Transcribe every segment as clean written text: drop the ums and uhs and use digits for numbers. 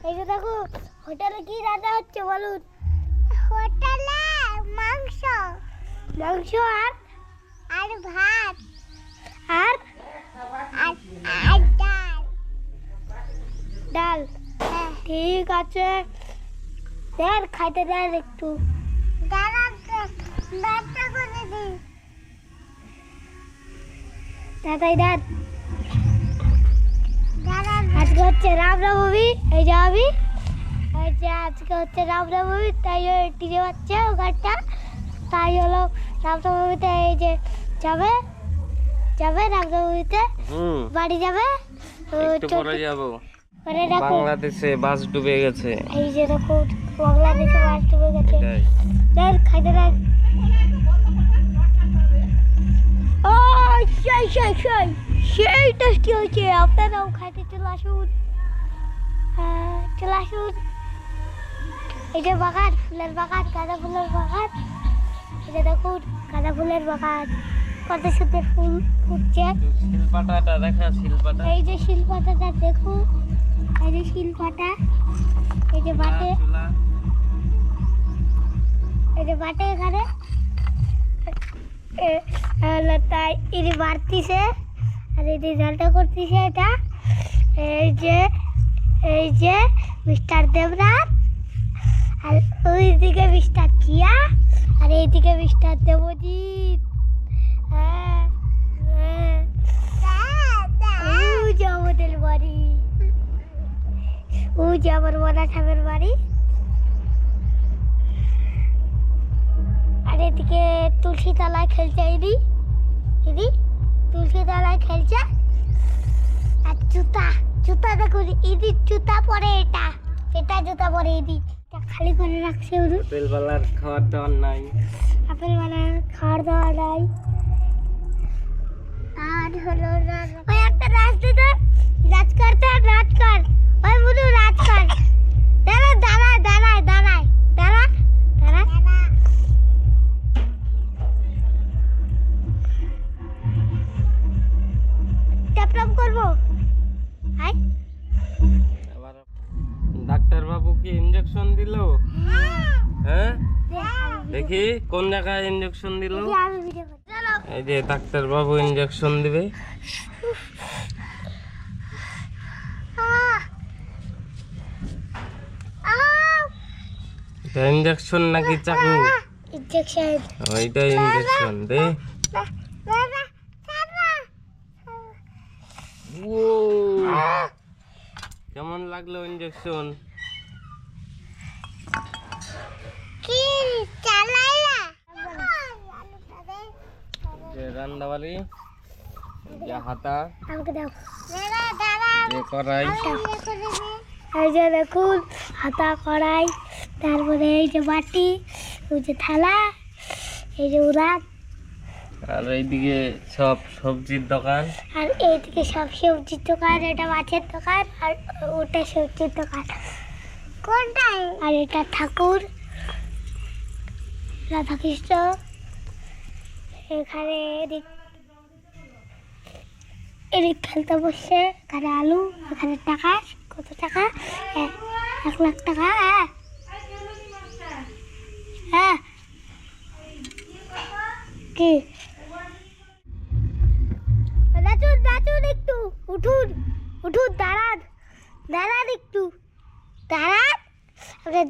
এই যে দেখো হোটেলে কি রান্না হচ্ছে বলুন। হোটেলে মাংস মাংস আর ভাত আর আর ডাল ডাল। ঠিক আছে দেন খাইতে দেন একটু। দাদাই দেন। আজকে হচ্ছে রামনবমী, এই যে আমি এই যে আজকে হচ্ছে রামনবমী, তাই টিনে পাচ্ছে ওখানটা, তাই হলো রামনবমীতে এই যে যাবে যাবে রামনবমীতে বাড়ি যাবে। একটু পরে যাব। বাংলাদেশে বাস ডুবে গেছে। এই যে দেখো বাংলাদেশে বাস ডুবে গেছে। দেন খাইতে দেন। ও সেই সেই সেই সেই টেস্টি হয়েছে। আপনারাও খাইতে চলে আসুন, চলে আসুন। এই যে বাগান, ফুলের বাগান, গাঁদা ফুলের বাগান। এই যে দেখুন গাঁদা ফুলের বাগান, কত সুন্দর ফুল ফুটছে। শিলপাটাটা দেখা, শিলপাটা। এই যে শিলপাটাটা দেখুন, এই যে শিলপাটা, এই যে বাটে, এই যে বাটে এখানে তাই এটি বাড়তিছে আর এটি জলটা করতেছে। এটা এই যে মিস্টার দেবরাজ, আর ওইদিকে মিস্টার জিয়া, আর এইদিকে মিস্টার দেবজিৎ। হ্যাঁ ওই যে আমাদের বাড়ি, ওই যে আমার মনা সাহেবের বাড়ি। আর এদিকে তুলসী তলায় খেলছে এদি এদি তুলসী তলায় খেলছে। আর জুতা জুতা দেখুন, এদি জুতা পরে, এটা এটা জুতা পরে, এদি খালি করে রাখছে। আপেলওয়ালার খাওয়ার দাওয়ার নাই, আপেলওয়ালার খাওয়ার দাওয়ার নাই। আর হলো ওই একটা রাজদূত রাজকর, রাজকর ওই বুঝু রাজকর। দাঁড়া দাঁড়া দাঁড়ায় দাঁড়ায় দাঁড়া দাঁড়া ট্যাপটপ করবো। হাই ডাক্তার বাবু কি ইনজেকশন দিল? হ্যাঁ দেখি কোন জায়গায় ইনজেকশন দিল। এই যে ডাক্তার বাবু ইনজেকশন দিবে। এটা ইনজেকশন নাকি চাকু? ইনজেকশন। ওইটা ইনজেকশন দে। কেমন লাগলো ইনজেকশন? কি চালাইলা? যে রান্নাবাড়ি, যে হাতা, আমাকে দাও। যে কড়াই। এই যে দেখুন হাতা, কড়াই, তারপরে এই যে বাটি, ওই যে থালা, এই যে উড়ান, আর এইদিকে সব সবজির দোকান, আর এইদিকে সব সবজির দোকান। এটা মাছের দোকান আর ওটা সবজির দোকান। কোনটাই? আর এটা ঠাকুর রাধাকৃষ্ণ। এখানে এদিক খেলতে বসছে, এখানে আলু, এখানে টাকা। কত টাকা? 1 লাখ টাকা। হ্যাঁ কি নাচুন নাচুন, একটু উঠুন উঠুন, দাঁড়ান দাঁড়ান, একটু দাঁড়ান,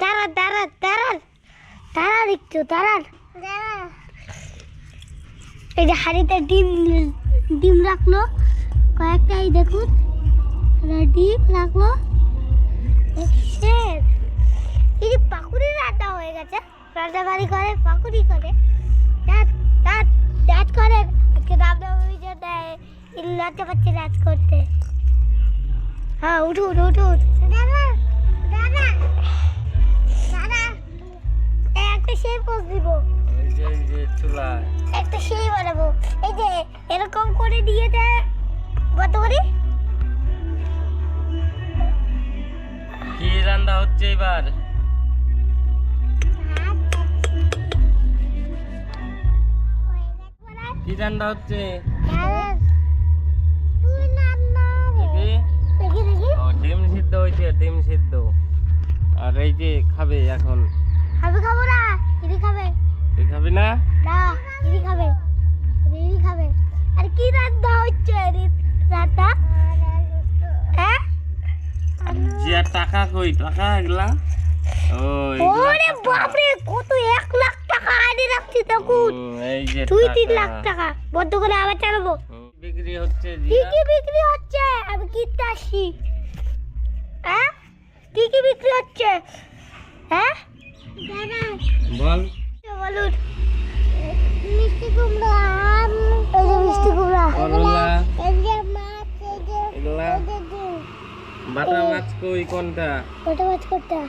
দাঁড়ান দাঁড়ান দাঁড়ান দাঁড়ান, একটু দাঁড়ান। এই যে হাঁড়িতে ডিম ডিম রাখলো কয়েকটাই, দেখুন ডিম রাখলো। এই যে পাকুড়ি রান্না হয়ে গেছে, রান্না বাড়ি করে পাকুড়ি করে ডাচ করেন। আজকে রামনবমী জন্য লজ্জা পাচ্ছে ডাচ করতে। হ্যাঁ উঠুন উঠুন। দাদা দাদা দাদা একটা সেই পোজ দিব, এই যে চুলা একটা সেই বানাবো। এই যে এরকম করে দিয়ে দেয় কত করে। কি রান্না হচ্ছে এবার? কি রান্না হচ্ছে? তুই রান্না দেখি দেখি দেখি। ডিম সিদ্ধ হয়েছে, ডিম সিদ্ধ। আর এই যে খাবে এখন। আমি খাবো না, ইদি খাবে। তুই খাবি না? না, ইদি খাবে। ইদি খাবে। আর কি রান্না হচ্ছে রান্না? হ্যাঁ? যে টাকা কই, টাকা এগুলা? ওরে বাপরে, কত 1 লাখ টাকা আনে রাখছি তখন। এই যে 2-3 লাখ টাকা। বন্ধ করে আবার চালাবো। বিক্রি হচ্ছে কি জিয়া। কি বিক্রি হচ্ছে? আমি কিনতে আসছি। হ্যাঁ? কি কি বিক্রি হচ্ছে? হ্যাঁ? বল। বলুন। মিষ্টি কুমড়া, এই যে মিষ্টি কুমড়া, করলা, এই যে মাছ, এই যে এগুলা। বাটা মাছ কই কোনটা? বাটা মাছ কোনটা?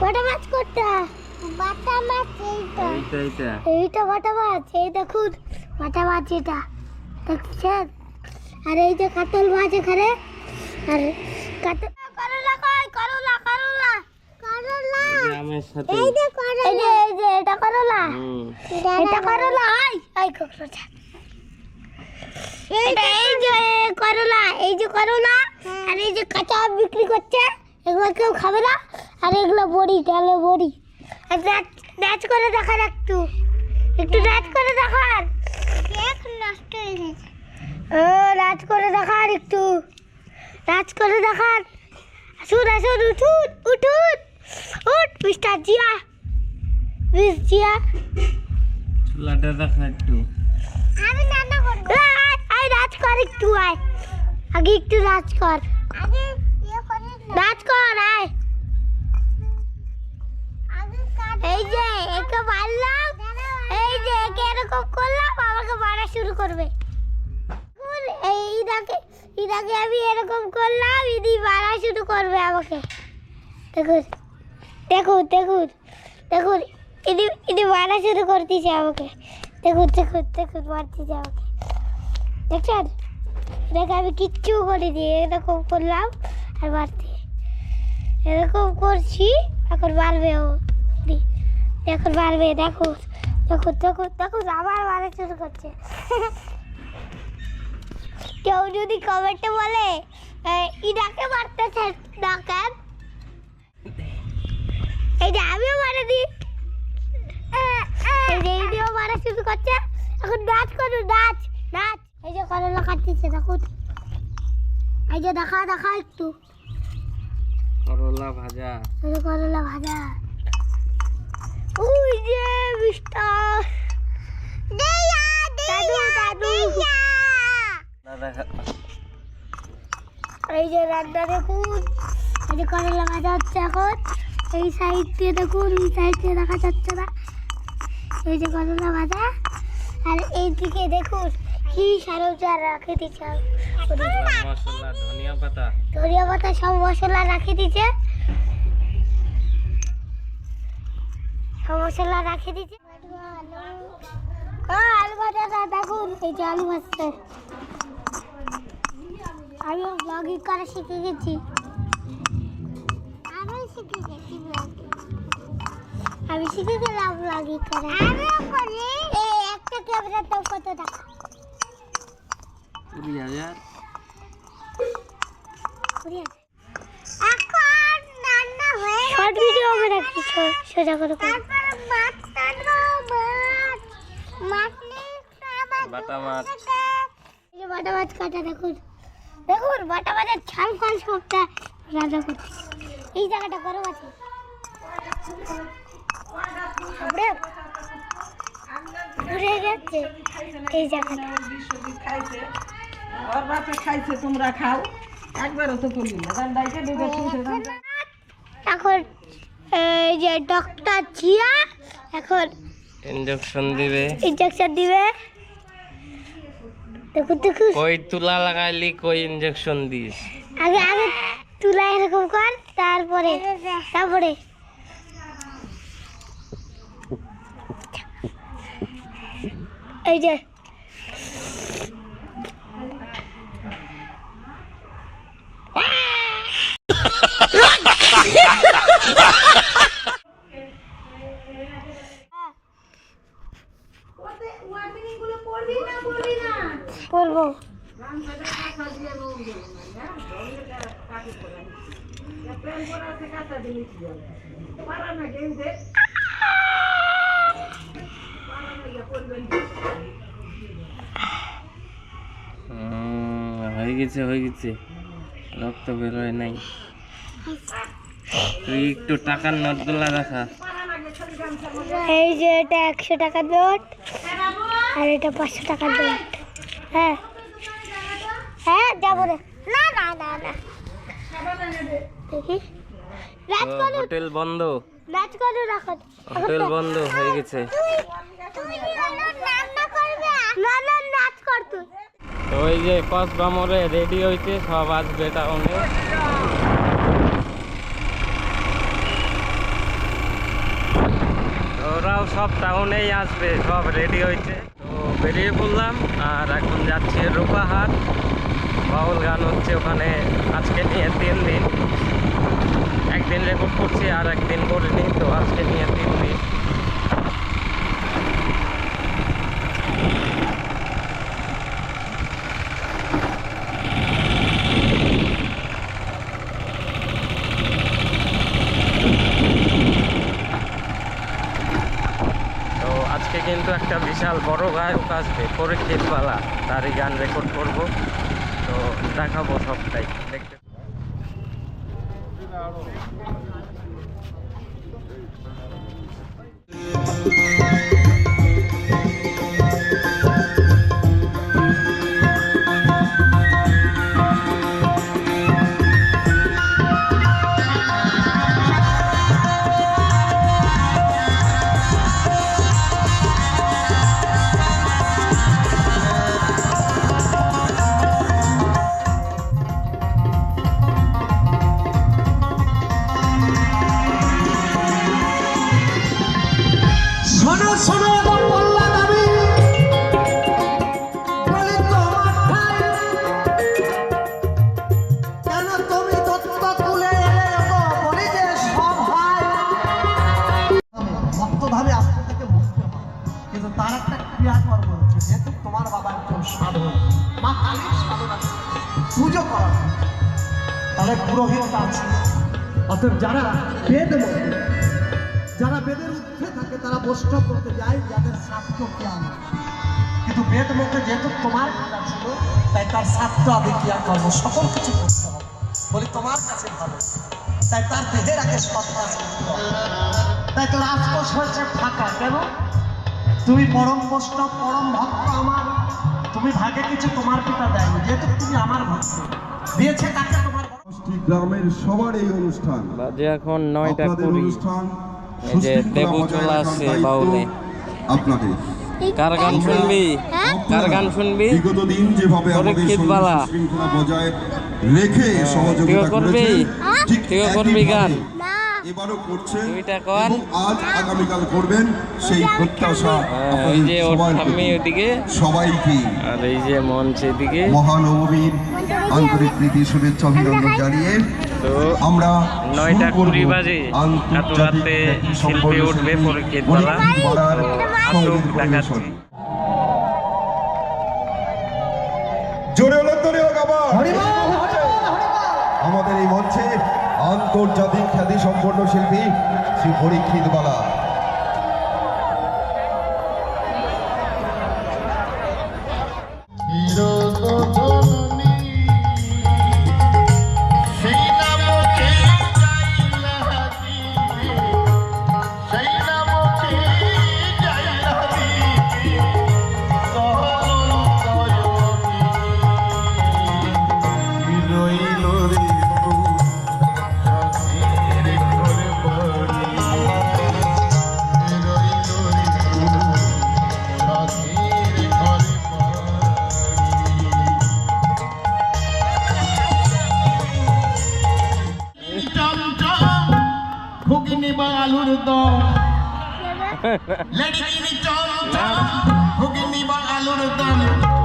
বাটা মাছ কোনটা? বাটা মাছ এইটা। এইটা। এইটা বাটা মাছ, এই দেখুন বাটা মাছ এটা দেখছেন। আর এই যে কাতল মাছ এখানে। আর কাতল করলা কই? করলা করলা করলা আমের সাথে। এই যে করলা, এই যে এটা করলা। এটা করলা। আই করলা। এই যে করলা, এই যে করলা। আর এই যে কাঁচা আম বিক্রি করছে, এগুলো কেউ খাবে না। আর এগুলো বড়ি, ডালে বড়ি। আর নাচ করে দেখার একটু নাচ করে দেখার। নষ্ট হয়ে গেছে। ও নাচ করে দেখার, একটু নাচ করে দেখার। আসুন আসুন, উঠুন উঠুন, উঠ মিস্টার জিয়া, মিস জিয়া। চুলাটা দেখা একটু। আমি রান্না করব। আয় নাচ কর একটু, আয় আগে একটু নাচ কর। আগে নাচ কর, আয়। এই যে একে মারলাম, এই যে একে এরকম করলাম, আমাকে মারা শুরু করবে। ইদাকে আমি এরকম করলাম, ইদি মারা শুরু করবে আমাকে। দেখুন দেখুন দেখুন দেখুন, ইদি মারা শুরু করতেছে আমাকে। দেখুন দেখুন দেখুন, মারতেছে আমাকে। দেখছেন, এটাকে আমি কিচ্ছু করিনি, এরকম করলাম আর মারতে, এরকম করছি, এখন মারবে ও। এখন মারবে, দেখুন দেখুন দেখুন দেখুন, আবার মারা শুরু করছে। কেউ যদি কমেন্টে বলে ইদাকে মারতেছে না কেন, এই যে আমিও মারা দিই, এই যে ইদিও মারা শুরু করছে। এখন নাচ করুন, নাচ নাচ। এই যে করলা কাটতেছে, দেখুন। এই যে দেখা দেখা একটু করলা ভাজা। এই যে করলা ভাজা। ওই যে মিস্টার দাদু দাদু। এই যে রান্না দেখুন, এই যে করলা ভাজা হচ্ছে এখন। এই সাইড দিয়ে দেখুন, এই সাইড দিয়ে দেখা যাচ্ছে না। এই যে করলা ভাজা। আর এইদিকে দেখুন কি সরঞ্জাম রাখে দিচ্ছে, মশলা, ধনিয়া পাতা, ধনিয়া পাতা, সব মশলা রাখে দিচ্ছে, সব মশলা রাখে দিচ্ছে। আলু ভাজা দেখুন, এই যে আলু ভাজছে। আমি ব্লগিং করা শিখে গেছি। আমি শিখে গেলাম ব্লগিং করা। এই একটা ক্যামেরার দাম কত টাকা? 20,000। এখন রান্না হয়ে গেছে। শর্ট ভিডিও হবে নাকি? সোজা করে কর। মাছ টানো, মাছ বাটা মাছ। এই যে বাটা মাছ কাটা দেখুন, দেখুন বাটা মাছের ছাল ফাল সবটা রান্না করতে। এই জায়গাটা গরম আছে। ঘুরে গেছে এই জায়গাটা। তোমরা খাও একবারও তো করলি না। এখন এই যে ডক্টর জিয়া এখন ইনজেকশন দিবে। ইনজেকশন দিবে। দেখুন দেখুন, কই তুলা লাগাইলি, কই ইনজেকশন দিস? আগে আগে তুলা এরকম কর, তারপরে তারপরে এই যে পড়বো। হয়ে গেছে, রক্ত বেরোয় নাই। তুই একটু টাকার নোটগুলা দেখা। এই যে এটা 100 টাকার নোট আর এটা 500 টাকার নোট। হ্যাঁ হ্যাঁ যাবো রে। না না না না দেখি হোটেল বন্ধ, নাচ করে রাখো। হোটেল বন্ধ হয়ে গেছে। তুই রান্না করবে না না নাচ কর তুই। তো ওই যে কসবা মোড়ে রেডি হইছে, সব আসবে টাউনে। ওরাও সব টাউনেই আসবে, সব রেডি হয়েছে। তো বেরিয়ে পড়লাম আর এখন যাচ্ছি রূপাহাট। বাউল গান হচ্ছে ওখানে। আজকে নিয়ে 3 দিন, একদিন রেকর্ড করছি আর একদিন করিনি, তো আজকে নিয়ে 3 দিন। আজকে কিন্তু একটা বিশাল বড় গায়ক আসবে, পরীক্ষিতওয়ালা, তারই গান রেকর্ড করব। তো দেখাবো সবটাই দেখতে। তার একটা ক্রিয়াকর্ম হচ্ছে, যেহেতু তোমার বাবা একজন সাধক, মা কালীর সাধনা পুজো করা, তাহলে পুরোহিত আছে। অতএব যারা বেদ মতে, যারা বেদের ঊর্ধ্বে থাকে, তারা বৈষ্ণব করতে যায় যাদের শাস্ত্র জ্ঞান। কিন্তু বেদ মতে যেহেতু তোমার পিতা ছিল, তাই তার শাস্ত্র আদি ক্রিয়াকর্ম সকল কিছু করতে হবে। বলি তোমার কাছে ভালো, তাই তার দেহের আগে সৎ কাজ করতে হবে। তাই তোর আফসোস হয়েছে ফাঁকা কেন? তুমি পরম বৈষ্ণব, পরম ভক্ত আমার, তুমি ভাগে কিছু তোমার পিতা দেয়নি, যেহেতু তুমি আমার ভক্ত। দিয়েছে কাকে? তোমার গ্রামের সবার এই অনুষ্ঠান বাজে এখন 9টা আপনাদের 20। অনুষ্ঠান এই যে দেবু চলে আসছে বাউলে। আপনাদের কার গান শুনবি? কার গান শুনবি? বিগত দিন যেভাবে আমাদের পরীক্ষিতওয়ালা। শৃঙ্খলা বজায় রেখে সহযোগিতা করবি? করেছেন, ঠিক তুইও করবি গান? একইভাবে এবারও করছেন দুইটা কর। এবং আজ আগামীকাল করবেন, সেই প্রত্যাশা ওই যে ওর সবার ঠাম্মি প্রতি। ওদিকে সবাইকে আর এই যে মঞ্চ এদিকে। মহানবমীর আন্তরিক প্রীতি শুভেচ্ছা অভিনন্দন জানিয়ে তো আমরা 9টা শুরু করব 20 বাজে এত আন্তর্জাতিক রাতে খ্যাতি শিল্পী সম্পন্ন উঠবে শিল্পী পরীক্ষিতওয়ালা। পরীক্ষিতওয়ালার তো সঙ্গীত আসুক দেখাচ্ছি। পরিবেশন। জোরে হলুদ আমাদের এই মঞ্চে আন্তর্জাতিক খ্যাতি সম্পন্ন শিল্পী শ্রী পরীক্ষিতওয়ালা। আলুর দম লেডিকিনি চম চম ঘুগনি বা আলুর দম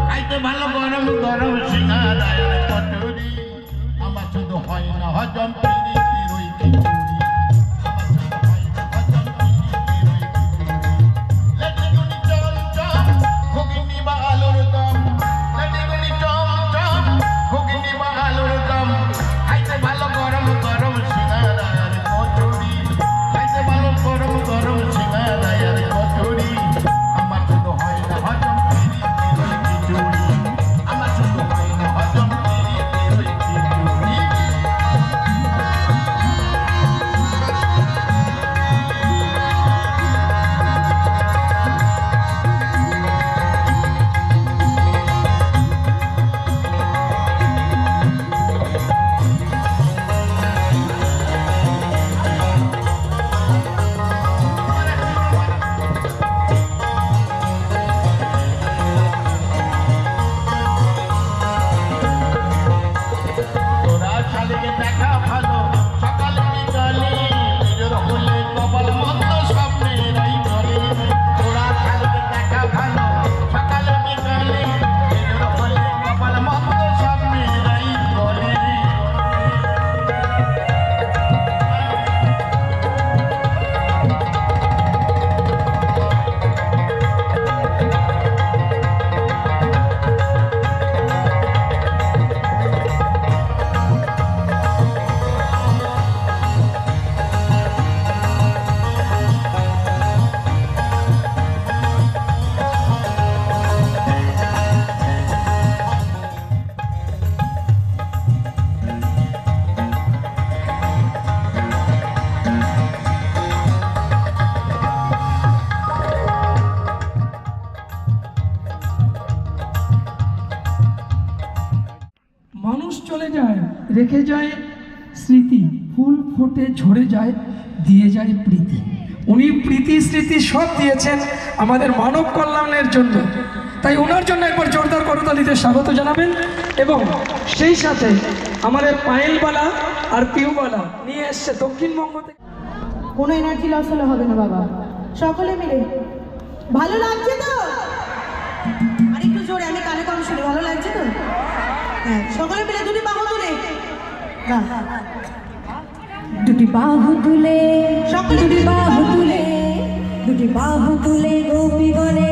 খাইতে ভালো গরম গরম সিঙ্গারা কচুরি আমার শুধু হয় না হজম পিরিতি রই খিচুড়ি লেডিকিনি চম চম ঘুগনি বা আলুর দম লেডিকিনি চম চম ঘুগনি বা আলুর দম খাইতে ভালো গরম রেখে যায় স্মৃতি, ফুল ফোটে ঝরে যায়, দিয়ে যায় প্রীতি। উনি প্রীতি স্মৃতি সব দিয়েছেন আমাদের মানব কল্যাণের জন্য, তাই ওনার জন্য একবার জোরদার করতালিতে স্বাগত জানাবেন। এবং সেই সাথে আমাদের পায়েলবালা আর পিউবালা নিয়ে এসছে দক্ষিণবঙ্গ থেকে। কোনো এনার্জি লস হলে হবে না বাবা, সকলে মিলে। ভালো লাগছে তো? আর একটু জোরে, আমি কানে কম শুনি। ভালো লাগছে তো? হ্যাঁ, সকলে মিলে দুটি বাহু তুলে। বাহ, দুটি বাহু তুলে, সকলে দুটি বাহু তুলে, দুটি বাহু তুলে গোপীগণে